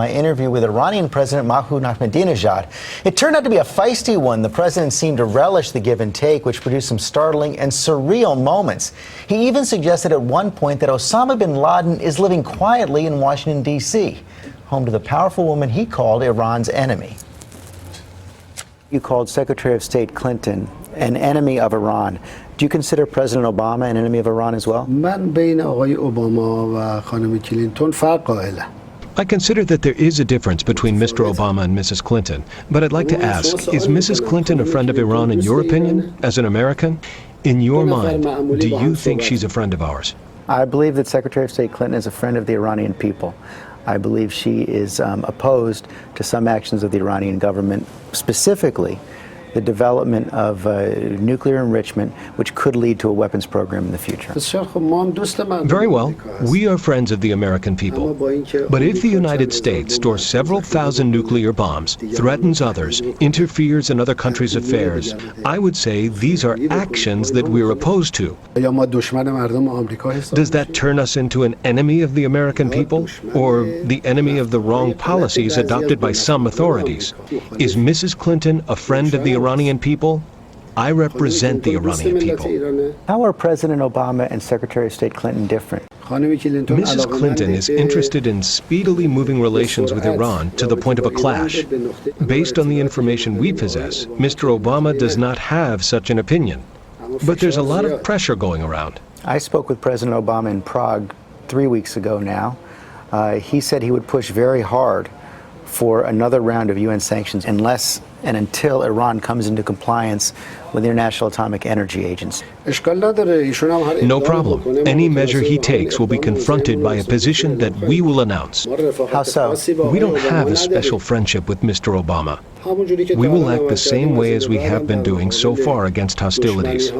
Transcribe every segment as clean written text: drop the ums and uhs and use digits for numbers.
my interview with Iranian President Mahmoud Ahmadinejad. It turned out to be a feisty one. The president seemed to relish the give and take, which produced some startling and surreal moments. He even suggested at one point that Osama bin Laden is living quietly in Washington, D.C., home to the powerful woman he called Iran's enemy. You called Secretary of State Clinton an enemy of Iran. Do you consider President Obama an enemy of Iran as well? I consider that there is a difference between Mr. Obama and Mrs. Clinton, but I'd like to ask, is Mrs. Clinton a friend of Iran in your opinion, as an American? In your mind, do you think she's a friend of ours? I believe that Secretary of State Clinton is a friend of the Iranian people. I believe she is opposed to some actions of the Iranian government, specifically the development of nuclear enrichment, which could lead to a weapons program in the future. Very well. We are friends of the American people. But if the United States stores several thousand nuclear bombs, threatens others, interferes in other countries' affairs, I would say these are actions that we're opposed to. Does that turn us into an enemy of the American people, or the enemy of the wrong policies adopted by some authorities? Is Mrs. Clinton a friend of the Iranian people? I represent the Iranian people. How are President Obama and Secretary of State Clinton different? Mrs. Clinton is interested in speedily moving relations with Iran to the point of a clash. Based on the information we possess, Mr. Obama does not have such an opinion. But there's a lot of pressure going around. I spoke with President Obama in Prague 3 weeks ago now. He said he would push very hard for another round of UN sanctions unless and until Iran comes into compliance with the International Atomic Energy Agency. No problem. Any measure he takes will be confronted by a position that we will announce. How so? We don't have a special friendship with Mr. Obama. We will act the same way as we have been doing so far against hostilities.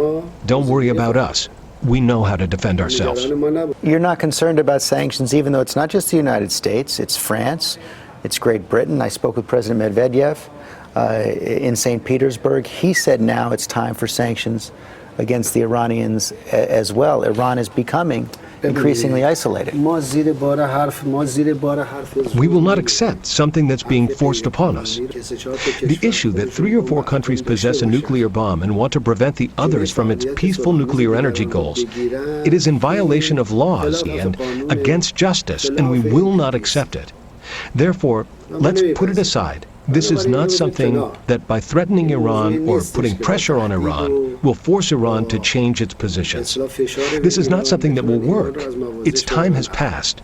Don't worry about us. We know how to defend ourselves. You're not concerned about sanctions, even though it's not just the United States, it's France, it's Great Britain. I spoke with President Medvedev in St. Petersburg. He said now it's time for sanctions against the Iranians as well. Iran is becoming increasingly isolated. We will not accept something that's being forced upon us. The issue that 3 or 4 countries possess a nuclear bomb and want to prevent the others from its peaceful nuclear energy goals, it is in violation of laws and against justice, and we will not accept it. Therefore, let's put it aside. This is not something that by threatening Iran or putting pressure on Iran will force Iran to change its positions. This is not something that will work. Its time has passed.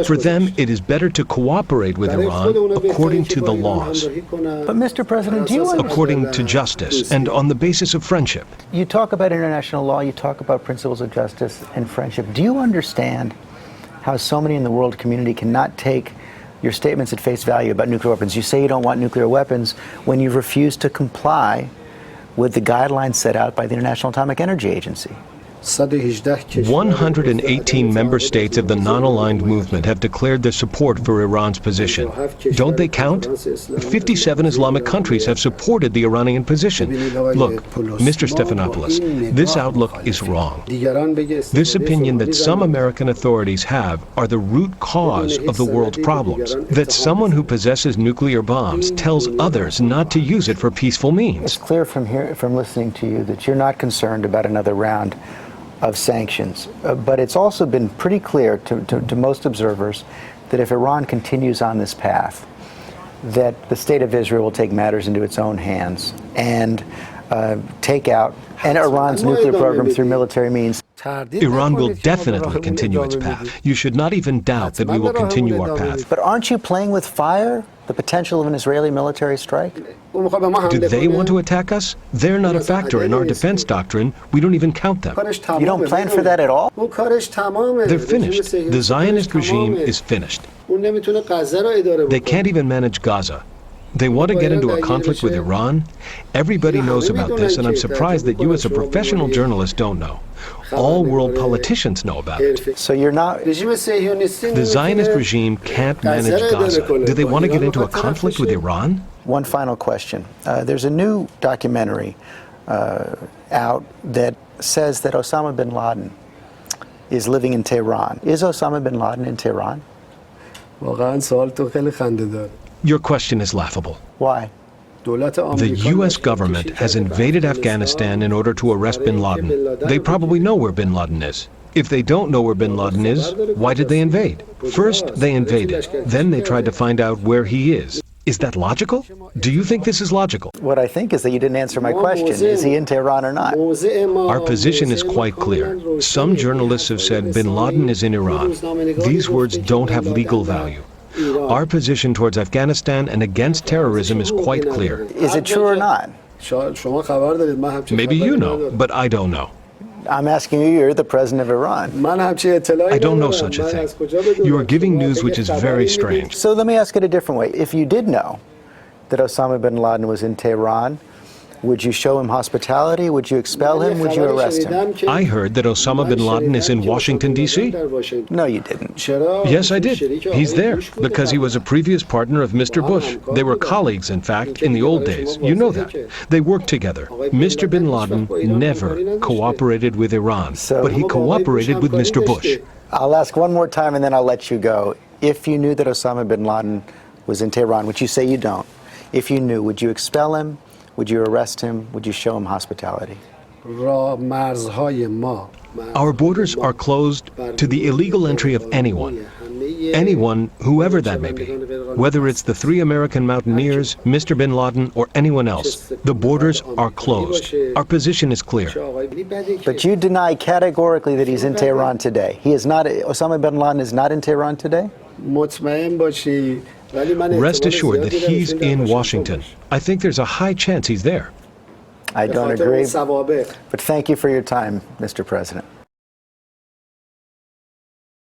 For them, it is better to cooperate with Iran according to the laws. But Mr. President, do you understand? According to justice and on the basis of friendship. You talk about international law, you talk about principles of justice and friendship. Do you understand how so many in the world community cannot take your statements at face value about nuclear weapons? You say you don't want nuclear weapons when you refuse to comply with the guidelines set out by the International Atomic Energy Agency. 118 member states of the non-aligned movement have declared their support for Iran's position. Don't they count? 57 Islamic countries have supported the Iranian position. Look, Mr. Stephanopoulos, this outlook is wrong. This opinion that some American authorities have are the root cause of the world's problems. That someone who possesses nuclear bombs tells others not to use it for peaceful means. It's clear from listening to you that you're not concerned about another round of sanctions. But it's also been pretty clear to most observers that if Iran continues on this path, that the state of Israel will take matters into its own hands and take out Iran's nuclear program through military means. Iran will definitely continue its path. You should not even doubt that we will continue our path. But aren't you playing with fire? The potential of an Israeli military strike? Do they want to attack us? They're not a factor in our defense doctrine. We don't even count them. You don't plan for that at all? They're finished. The Zionist regime is finished. They can't even manage Gaza. They want to get into a conflict with Iran. Everybody knows about this, and I'm surprised that you as a professional journalist don't know. All world politicians know about it. So you're not... The Zionist regime can't manage Gaza. Do they want to get into a conflict with Iran? One final question. There's a new documentary out that says that Osama bin Laden is living in Tehran. Is Osama bin Laden in Tehran? واقعا سوالتون خیلی خنده‌دار. Your question is laughable. Why? The U.S. government has invaded Afghanistan in order to arrest bin Laden. They probably know where bin Laden is. If they don't know where bin Laden is, why did they invade? First, they invaded. Then they tried to find out where he is. Is that logical? Do you think this is logical? What I think is that you didn't answer my question. Is he in Tehran or not? Our position is quite clear. Some journalists have said bin Laden is in Iran. These words don't have legal value. Our position towards Afghanistan and against terrorism is quite clear. Is it true or not? Maybe you know, but I don't know. I'm asking you, you're the president of Iran. I don't know such a thing. You are giving news which is very strange. So let me ask it a different way. If you did know that Osama bin Laden was in Tehran, would you show him hospitality? Would you expel him? Would you arrest him? I heard that Osama bin Laden is in Washington, D.C. No, you didn't. Yes, I did. He's there because he was a previous partner of Mr. Bush. They were colleagues, in fact, in the old days. You know that. They worked together. Mr. bin Laden never cooperated with Iran, but he cooperated with Mr. Bush. I'll ask one more time and then I'll let you go. If you knew that Osama bin Laden was in Tehran, which you say you don't, if you knew, would you expel him? Would you arrest him? Would you show him hospitality? Our borders are closed to the illegal entry of anyone. Anyone, whoever that may be. Whether it's the 3 American mountaineers, Mr. bin Laden, or anyone else, the borders are closed. Our position is clear. But you deny categorically that he's in Tehran today. He is not, Osama bin Laden is not in Tehran today? Rest assured that he's in Washington. I think there's a high chance he's there. I don't agree. But thank you for your time, Mr. President.